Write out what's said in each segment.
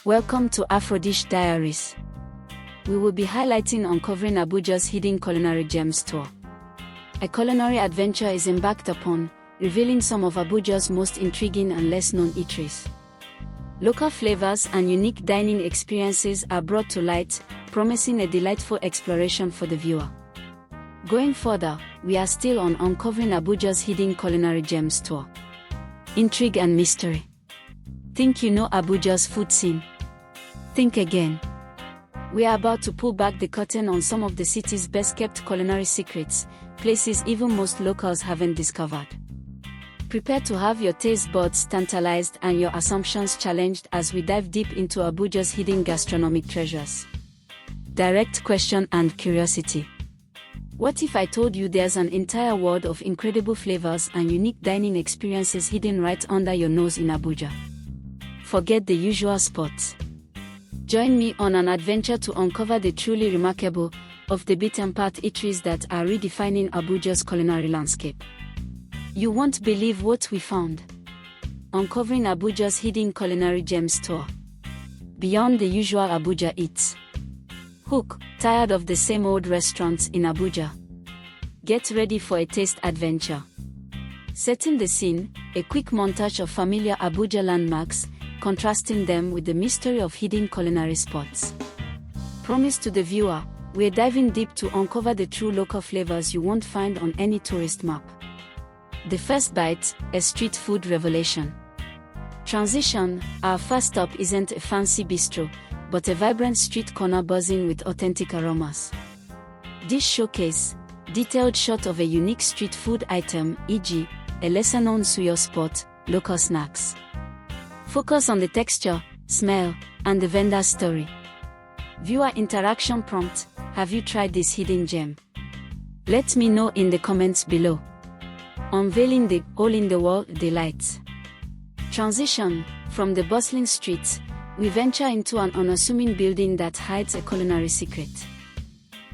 Welcome to AfroDish Diaries. We will be highlighting uncovering Abuja's hidden culinary gems tour. A culinary adventure is embarked upon, revealing some of Abuja's most intriguing and less-known eateries. Local flavors and unique dining experiences are brought to light, promising a delightful exploration for the viewer. Going further, we are still on uncovering Abuja's hidden culinary gems tour. Intrigue and mystery. Think you know Abuja's food scene? Think again. We are about to pull back the curtain on some of the city's best-kept culinary secrets, places even most locals haven't discovered. Prepare to have your taste buds tantalized and your assumptions challenged as we dive deep into Abuja's hidden gastronomic treasures. Direct question and curiosity. What if I told you there's an entire world of incredible flavors and unique dining experiences hidden right under your nose in Abuja? Forget the usual spots. Join me on an adventure to uncover the truly remarkable, off-the-beaten-path eateries that are redefining Abuja's culinary landscape. You won't believe what we found. Uncovering Abuja's hidden culinary gems tour. Beyond the usual Abuja eats. Hook, tired of the same old restaurants in Abuja? Get ready for a taste adventure. Setting the scene, a quick montage of familiar Abuja landmarks, contrasting them with the mystery of hidden culinary spots. Promise to the viewer, we're diving deep to uncover the true local flavors you won't find on any tourist map. The first bite, a street food revelation. Transition, our first stop isn't a fancy bistro, but a vibrant street corner buzzing with authentic aromas. Dish showcase, detailed shot of a unique street food item, e.g., a lesser-known suyo spot, local snacks. Focus on the texture, smell, and the vendor's story. Viewer interaction prompt, have you tried this hidden gem? Let me know in the comments below. Unveiling the all-in-the-wall delights. Transition, from the bustling streets, we venture into an unassuming building that hides a culinary secret.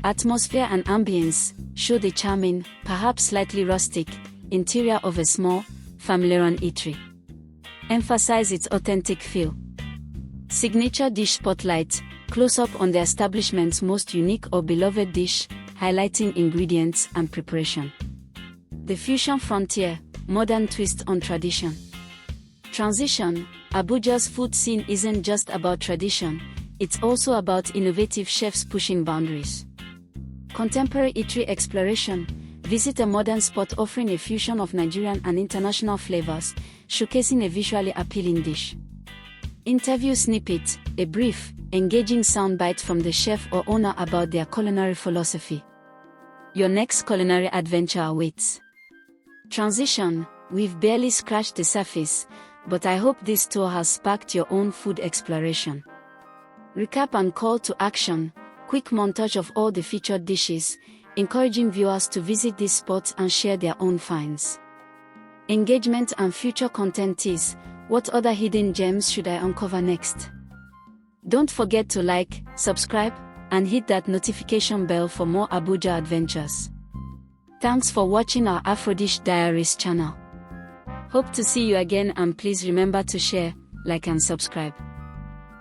Atmosphere and ambience show the charming, perhaps slightly rustic, interior of a small, family-run eatery. Emphasize its authentic feel. Signature dish spotlight, close-up on the establishment's most unique or beloved dish, highlighting ingredients and preparation. The fusion frontier, modern twist on tradition. Transition, Abuja's food scene isn't just about tradition, it's also about innovative chefs pushing boundaries. Contemporary eatery exploration, visit a modern spot offering a fusion of Nigerian and international flavors, showcasing a visually appealing dish. Interview snippet, a brief, engaging soundbite from the chef or owner about their culinary philosophy. Your next culinary adventure awaits. Transition, we've barely scratched the surface, but I hope this tour has sparked your own food exploration. Recap and call to action, quick montage of all the featured dishes, encouraging viewers to visit these spots and share their own finds. Engagement and future content is, what other hidden gems should I uncover next? Don't forget to like, subscribe, and hit that notification bell for more Abuja adventures. Thanks for watching our AfroDish Diaries channel. Hope to see you again, and please remember to share, like and subscribe.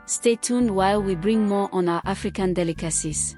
Stay tuned while we bring more on our African delicacies.